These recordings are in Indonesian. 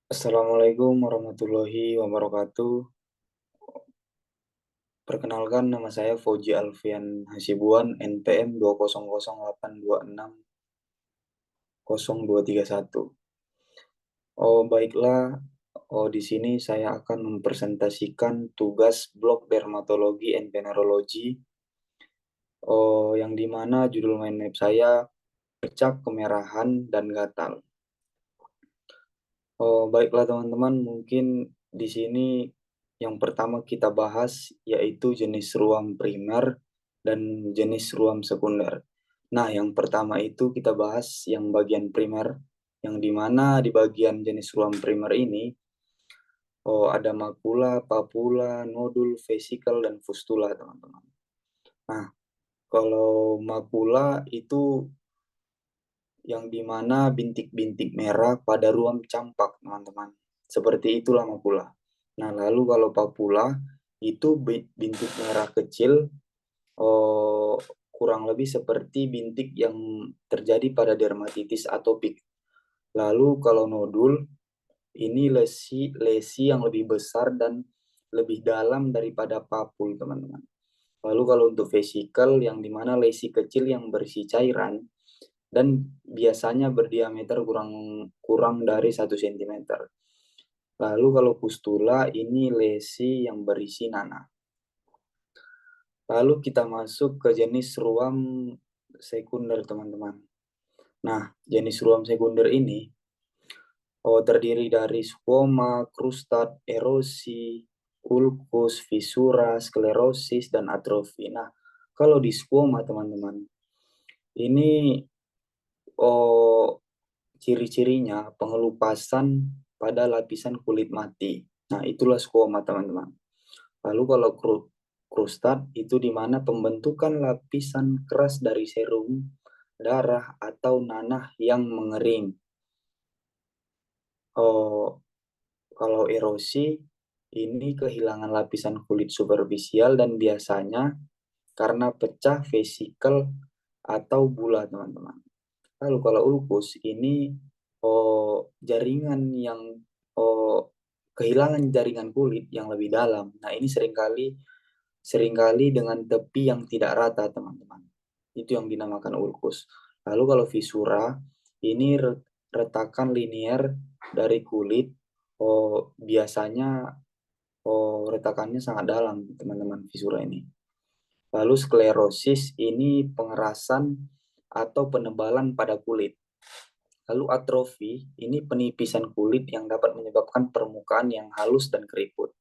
Assalamualaikum warahmatullahi wabarakatuh. Perkenalkan nama saya Fauji Alfian Hasibuan, NPM 20086260231. Oh, baiklah. Oh, di sini saya akan mempresentasikan tugas blok dermatologi and venerologi. Oh, yang dimana judul mind map saya bercak kemerahan dan gatal. Oh, baiklah teman-teman, mungkin di sini yang pertama kita bahas yaitu jenis ruam primer dan jenis ruam sekunder. Nah, yang pertama itu kita bahas yang bagian primer, yang dimana di bagian jenis ruam primer ini ada makula, papula, nodul, vesikel, dan fustula, teman-teman. Nah, kalau makula itu yang dimana bintik-bintik merah pada ruam campak, teman-teman. Seperti itulah makula. Nah, lalu kalau papula itu bintik merah kecil, oh, kurang lebih seperti bintik yang terjadi pada dermatitis atopik. Lalu kalau nodul, ini lesi yang lebih besar dan lebih dalam daripada papul, teman-teman. Lalu kalau untuk vesikel, yang dimana lesi kecil yang berisi cairan, dan biasanya berdiameter kurang kurang dari 1 cm. Lalu kalau pustula ini lesi yang berisi nanah. Lalu kita masuk ke jenis ruam sekunder, teman-teman. Nah, jenis ruam sekunder ini terdiri dari squama, krustat, erosi, ulkus, fisura, sklerosis, dan atrofi. Nah, kalau di squama, teman-teman, ini oh, ciri-cirinya pengelupasan pada lapisan kulit mati. Nah, itulah skoma, teman-teman. Lalu kalau krustat itu di mana pembentukan lapisan keras dari serum, darah, atau nanah yang mengering. Oh, kalau erosi ini kehilangan lapisan kulit superficial dan biasanya karena pecah vesikel atau bula, teman-teman. Lalu kalau ulkus ini jaringan yang oh, kehilangan jaringan kulit yang lebih dalam. Nah, ini seringkali seringkali dengan tepi yang tidak rata, teman-teman. Itu yang dinamakan ulkus. Lalu kalau visura ini retakan linear dari kulit. Biasanya retakannya sangat dalam, teman-teman, visura ini. Lalu sklerosis ini pengerasan atau penebalan pada kulit. Lalu atrofi, ini penipisan kulit yang dapat menyebabkan permukaan yang halus dan keriput.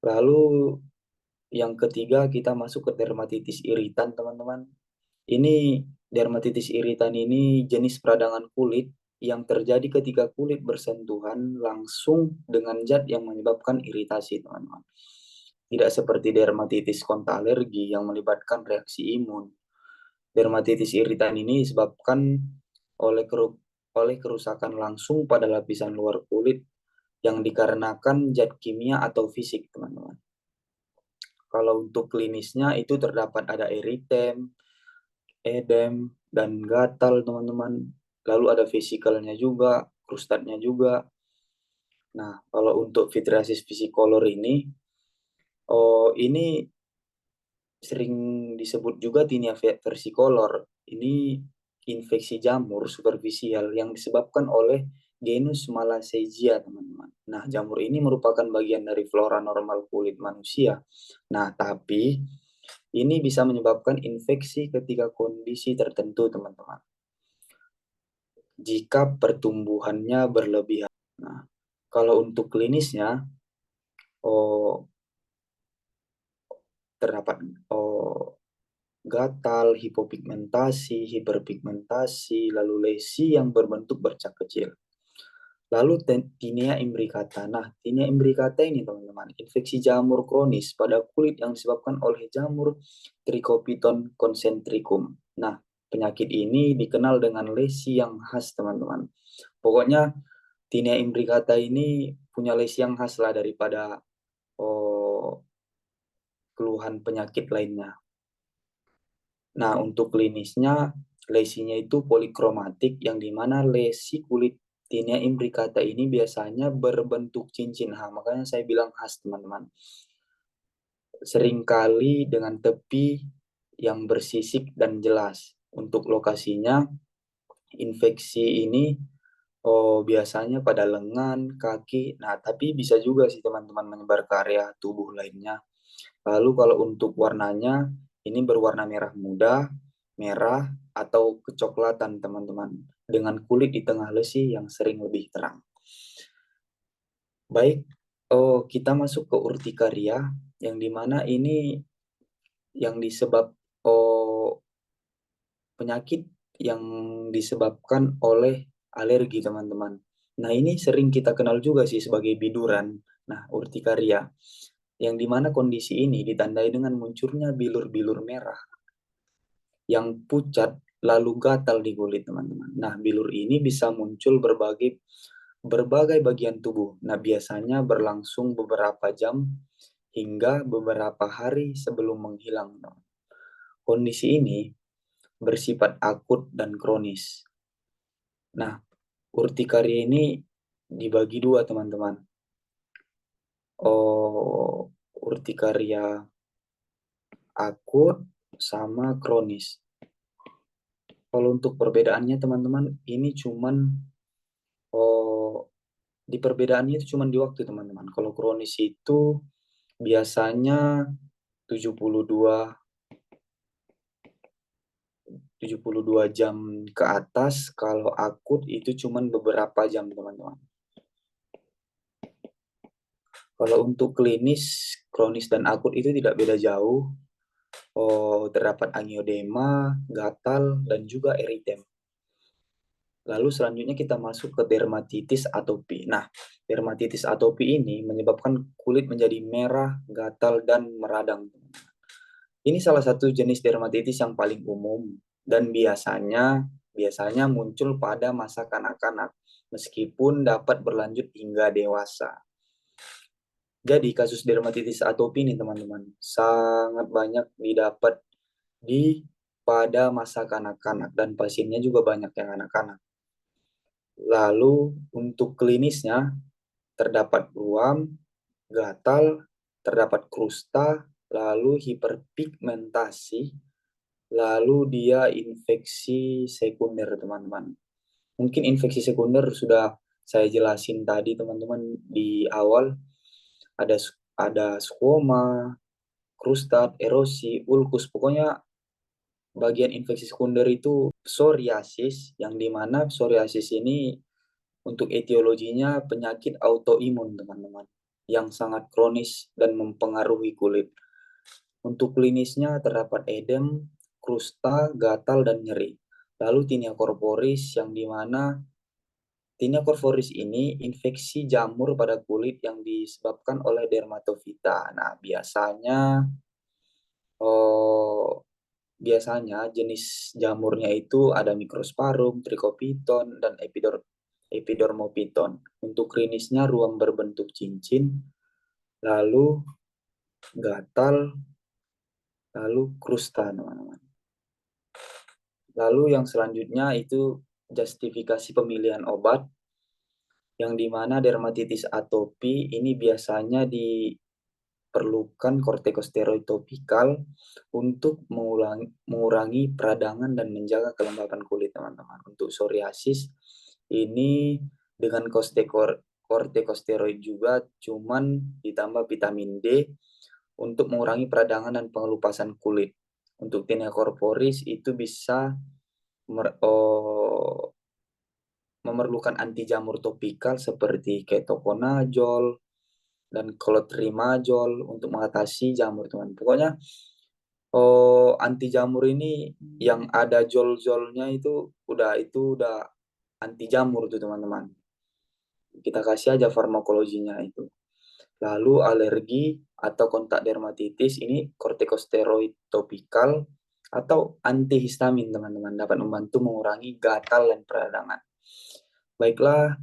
Lalu yang ketiga kita masuk ke dermatitis iritan, teman-teman. Ini dermatitis iritan ini jenis peradangan kulit yang terjadi ketika kulit bersentuhan langsung dengan zat yang menyebabkan iritasi, teman-teman. Tidak seperti dermatitis kontak alergi yang melibatkan reaksi imun. Dermatitis iritan ini disebabkan oleh kerusakan langsung pada lapisan luar kulit yang dikarenakan zat kimia atau fisik, teman-teman. Kalau untuk klinisnya itu terdapat ada eritem, edem, dan gatal, teman-teman. Lalu ada vesikelnya juga, krustatnya juga. Nah, kalau untuk vitriasis visicolor ini sering disebut juga tinea versicolor. Ini infeksi jamur superficial yang disebabkan oleh genus Malassezia, teman-teman. Nah, jamur ini merupakan bagian dari flora normal kulit manusia. Nah, tapi ini bisa menyebabkan infeksi ketika kondisi tertentu, teman-teman. Jika pertumbuhannya berlebihan. Nah, kalau untuk klinisnya, oh, terdapat gatal, hipopigmentasi, hiperpigmentasi, lalu lesi yang berbentuk bercak kecil. Lalu tinea imbricata. Nah, tinea imbricata ini, teman-teman, infeksi jamur kronis pada kulit yang disebabkan oleh jamur Trichopiton concentricum. Nah, penyakit ini dikenal dengan lesi yang khas, teman-teman. Pokoknya tinea imbricata ini punya lesi yang khas lah daripada oh, keluhan penyakit lainnya. Nah, untuk klinisnya, lesinya itu polikromatik yang dimana lesi kulit tinea imbricata ini biasanya berbentuk cincin. Makanya saya bilang khas, teman-teman. Seringkali dengan tepi yang bersisik dan jelas. Untuk lokasinya, infeksi ini biasanya pada lengan, kaki. Nah, tapi bisa juga sih teman-teman menyebar ke area tubuh lainnya. Lalu kalau untuk warnanya, ini berwarna merah muda, merah, atau kecoklatan teman-teman. Dengan kulit di tengah lesi yang sering lebih terang. Baik, kita masuk ke urtikaria, yang dimana ini yang disebab oh, penyakit yang disebabkan oleh alergi, teman-teman. Nah, ini sering kita kenal juga sih sebagai biduran. Nah, urtikaria, yang dimana kondisi ini ditandai dengan munculnya bilur-bilur merah yang pucat lalu gatal di kulit, teman-teman. Nah, bilur ini bisa muncul berbagai berbagai bagian tubuh. Nah, biasanya berlangsung beberapa jam hingga beberapa hari sebelum menghilang. Kondisi ini bersifat akut dan kronis. Nah, urtikaria ini dibagi dua, teman-teman. Urtikaria akut sama kronis. Kalau untuk perbedaannya, teman-teman, ini cuman oh, di perbedaannya itu cuman di waktu, teman-teman. Kalau kronis itu biasanya 72 72 jam ke atas, kalau akut itu cuman beberapa jam, teman-teman. Kalau untuk klinis, kronis dan akut itu tidak beda jauh. Terdapat angiodema, gatal, dan juga eritem. Lalu selanjutnya kita masuk ke dermatitis atopi. Nah, dermatitis atopi ini menyebabkan kulit menjadi merah, gatal, dan meradang. Ini salah satu jenis dermatitis yang paling umum dan biasanya muncul pada masa kanak-kanak, meskipun dapat berlanjut hingga dewasa. Jadi kasus dermatitis atopi ini, teman-teman, sangat banyak didapat di pada masa kanak-kanak dan pasiennya juga banyak yang anak-anak. Lalu untuk klinisnya terdapat ruam, gatal, terdapat krusta, lalu hiperpigmentasi, lalu dia infeksi sekunder, teman-teman. Mungkin infeksi sekunder sudah saya jelasin tadi, teman-teman, di awal. Ada skoma, krustat, erosi, ulkus. Pokoknya bagian infeksi sekunder itu psoriasis, yang dimana psoriasis ini untuk etiologinya penyakit autoimun, teman-teman, yang sangat kronis dan mempengaruhi kulit. Untuk klinisnya terdapat edem, krusta, gatal, dan nyeri. Lalu tinea corporis, yang dimana tinea corporis ini infeksi jamur pada kulit yang disebabkan oleh dermatofita. Nah, oh, biasanya jenis jamurnya itu ada Microsporum, Trichopiton, dan Epidermophyton. Untuk klinisnya ruam berbentuk cincin, lalu gatal, lalu krusta, teman-teman. Lalu yang selanjutnya itu justifikasi pemilihan obat, yang dimana dermatitis atopi ini biasanya diperlukan kortikosteroid topikal untuk mengurangi peradangan dan menjaga kelembapan kulit, teman-teman. Untuk psoriasis ini dengan kortikosteroid juga, cuman ditambah vitamin D untuk mengurangi peradangan dan pengelupasan kulit. Untuk tinea corporis itu bisa memerlukan anti jamur topikal seperti ketoconazole dan clotrimazole untuk mengatasi jamur, teman. Pokoknya anti jamur ini yang ada jol-jolnya itu udah anti jamur tuh, teman-teman. Kita kasih aja farmakologinya itu. Lalu alergi atau kontak dermatitis ini kortikosteroid topikal atau antihistamin, teman-teman, dapat membantu mengurangi gatal dan peradangan. Baiklah,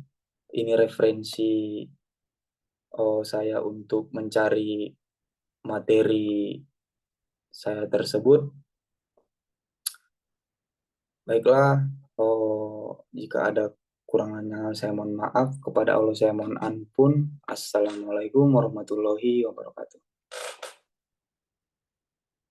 ini referensi saya untuk mencari materi saya tersebut. Baiklah, jika ada Kurangnya saya mohon maaf, kepada Allah saya mohon ampun. Assalamualaikum warahmatullahi wabarakatuh.